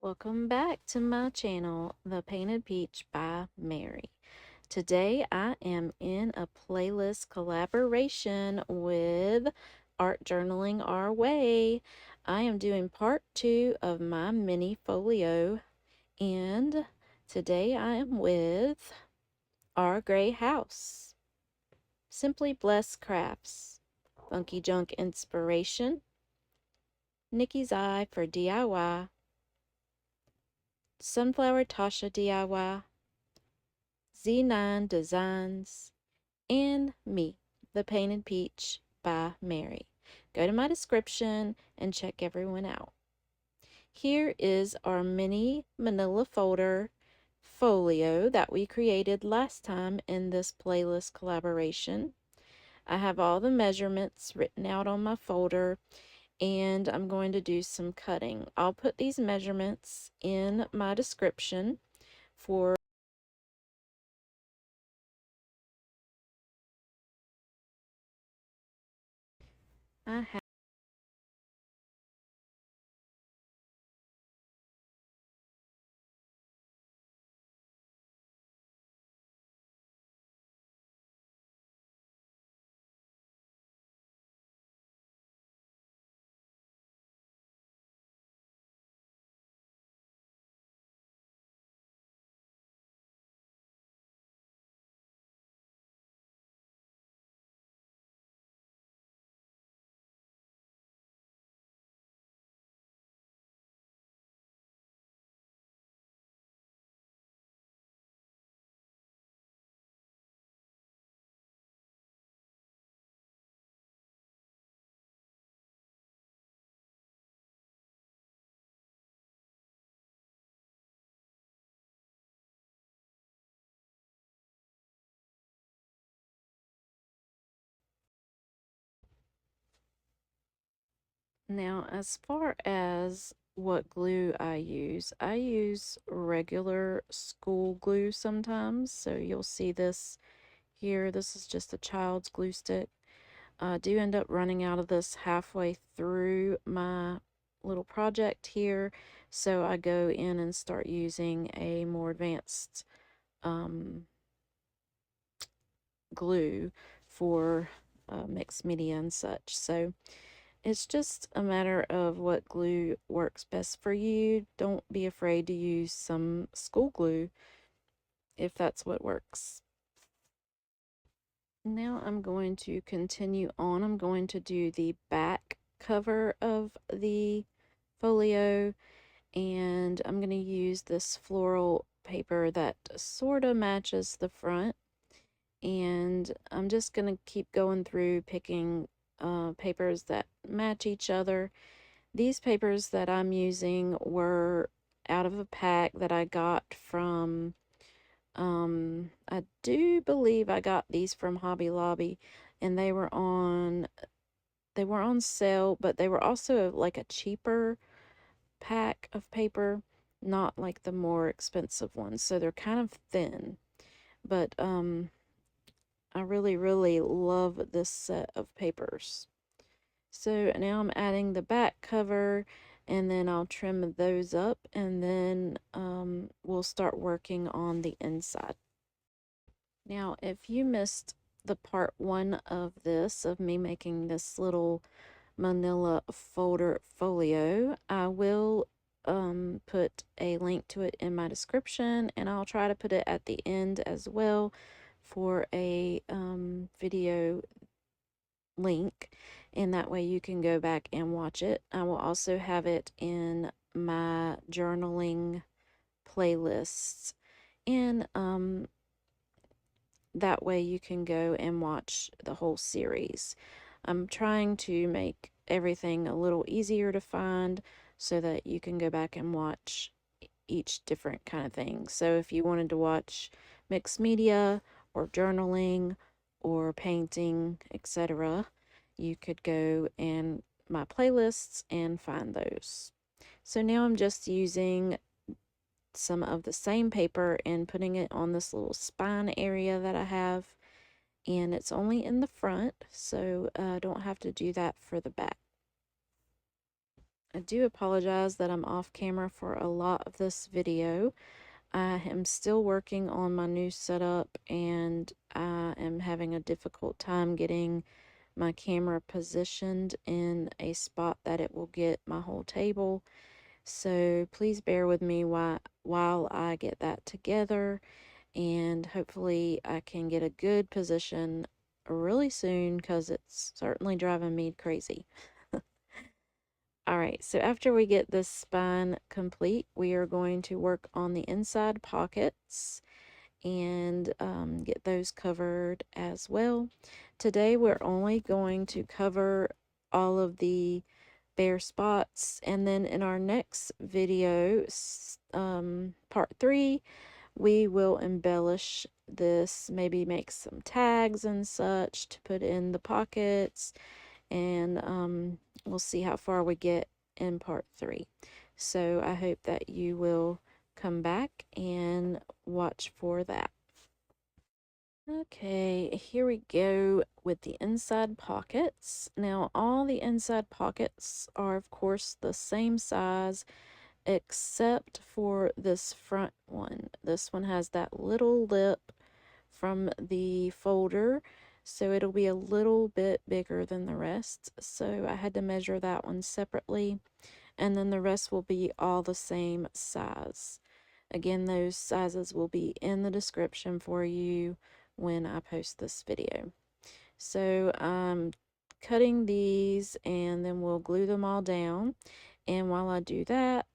Welcome back to my channel, The Painted Peach by Mary. Today I am in a playlist collaboration with Art Journaling Our Way. I am doing part 2 of my mini folio, and today I am with Our Gray House, Simply Blessed Crafts, Funky Junk Inspiration, Nikki's Eye for DIY, Sunflower Tasha DIY, Z9 Designs, and me, The Painted Peach by Mary. Go to my description and check everyone out. Here is our mini manila folder folio that we created last time in this playlist collaboration. I have all the measurements written out on my folder, and I'm going to do some cutting. I'll put these measurements in my description for I have. Now, as far as what glue I use regular school glue sometimes. So you'll see this here. This is just a child's glue stick. I do end up running out of this halfway through my little project here. So I go in and start using a more advanced glue for mixed media and such. So it's just a matter of what glue works best for you. Don't be afraid to use some school glue if that's what works. Now I'm going to continue on. I'm going to do the back cover of the folio, and I'm going to use this floral paper that sort of matches the front. And I'm just going to keep going through picking papers that match each other. These papers that I'm using were out of a pack that I got from, I do believe I got these from Hobby Lobby, and they were on sale, but they were also like a cheaper pack of paper, not like the more expensive ones. So they're kind of thin, but I really love this set of papers. So now I'm adding the back cover, and then I'll trim those up, and then we'll start working on the inside. Now, if you missed the part 1 of this, of me making this little manila folder folio, I will put a link to it in my description, and I'll try to put it at the end as well for a video link, and that way you can go back and watch it. I will also have it in my journaling playlists, and that way you can go and watch the whole series. I'm trying to make everything a little easier to find so that you can go back and watch each different kind of thing. So if you wanted to watch mixed media or journaling or painting, etc., you could go in my playlists and find those. So now I'm just using some of the same paper and putting it on this little spine area that I have, and it's only in the front, so I don't have to do that for the back. I do apologize that I'm off camera for a lot of this video. I am still working on my new setup and I am having a difficult time getting my camera positioned in a spot that it will get my whole table. So please bear with me while I get that together, and hopefully I can get a good position really soon because it's certainly driving me crazy. All right, so after we get this spine complete, we are going to work on the inside pockets and get those covered as well. Today we're only going to cover all of the bare spots, and then in our next video, part 3, we will embellish this, maybe make some tags and such to put in the pockets, and we'll see how far we get in part 3. So I hope that you will come back and watch for that. Okay, here we go with the inside pockets. Now, all the inside pockets are, of course, the same size except for this front one. This one has that little lip from the folder, so it'll be a little bit bigger than the rest. So I had to measure that one separately, and then the rest will be all the same size. Again, those sizes will be in the description for you when I post this video. So I'm cutting these and then we'll glue them all down. And while I do that,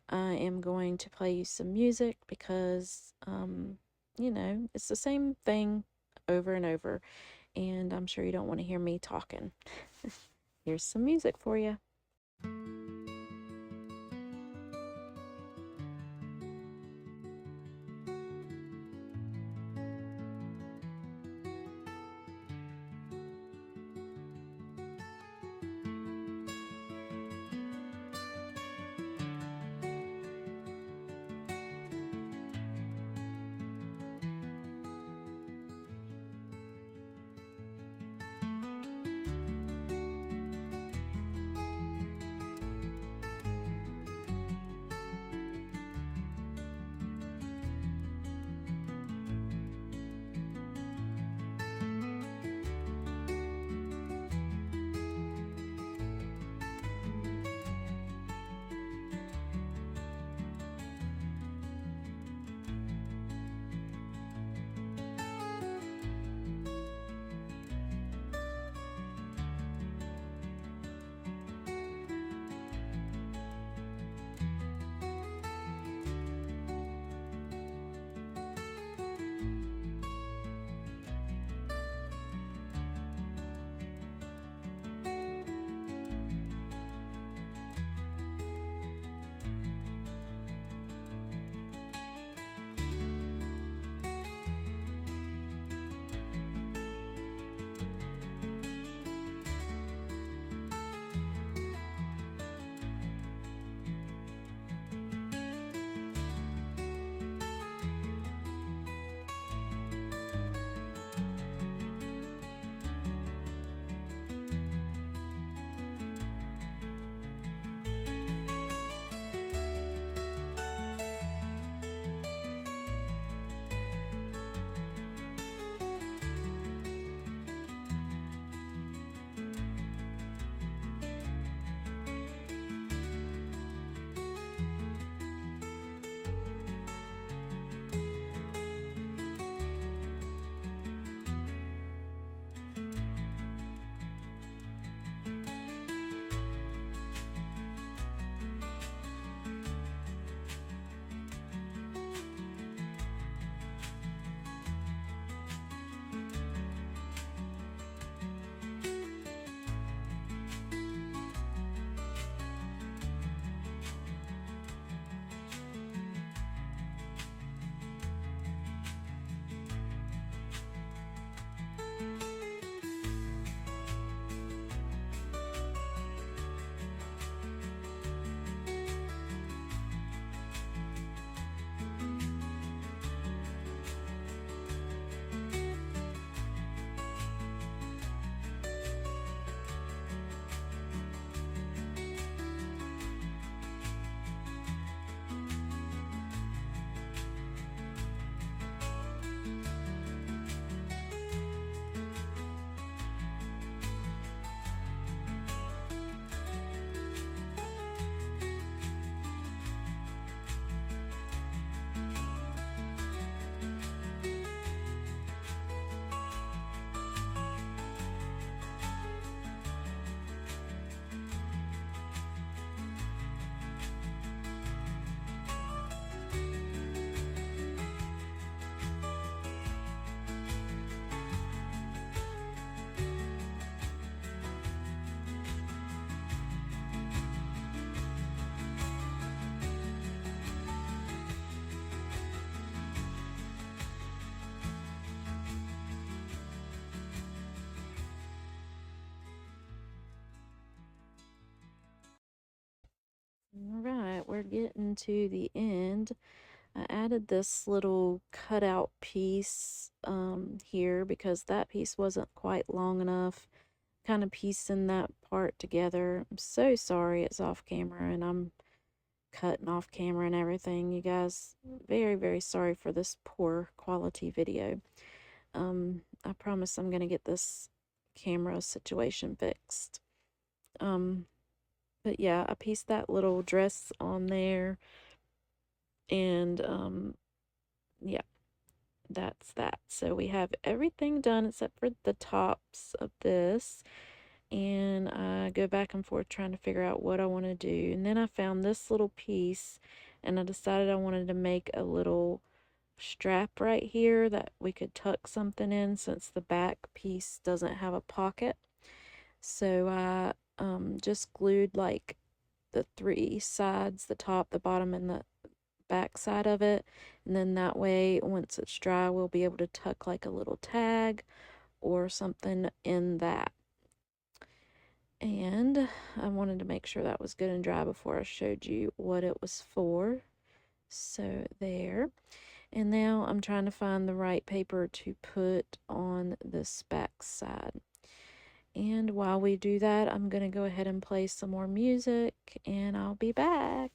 I am going to play you some music because, you know, it's the same thing over and over. And I'm sure you don't want to hear me talking. Here's some music for you. we're getting to the end. I added this little cutout piece here because that piece wasn't quite long enough. Kind of piecing that part together. I'm so sorry it's off camera and I'm cutting off camera and everything. You guys, very, very sorry for this poor quality video. I promise I'm gonna get this camera situation fixed. But yeah, I pieced that little dress on there, and yeah, that's that. So we have everything done except for the tops of this, and I go back and forth trying to figure out what I want to do. And then I found this little piece, and I decided I wanted to make a little strap right here that we could tuck something in since the back piece doesn't have a pocket. So I just glued like the three sides, the top, the bottom, and the back side of it. And then that way, once it's dry, we'll be able to tuck like a little tag or something in that. And I wanted to make sure that was good and dry before I showed you what it was for. So there. And now I'm trying to find the right paper to put on this back side. And while we do that, I'm going to go ahead and play some more music, and I'll be back.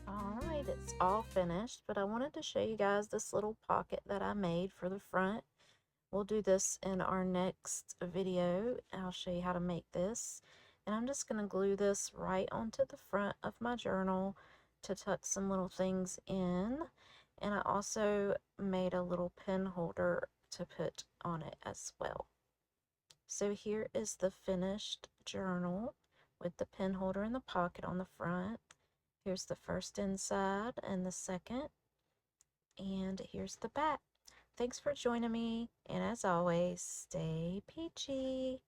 Alright, it's all finished, but I wanted to show you guys this little pocket that I made for the front. We'll do this in our next video. I'll show you how to make this. And I'm just going to glue this right onto the front of my journal to tuck some little things in. And I also made a little pen holder to put on it as well. So here is the finished journal with the pen holder and the pocket on the front. Here's the first inside and the second. And here's the back. Thanks for joining me, and as always, stay peachy.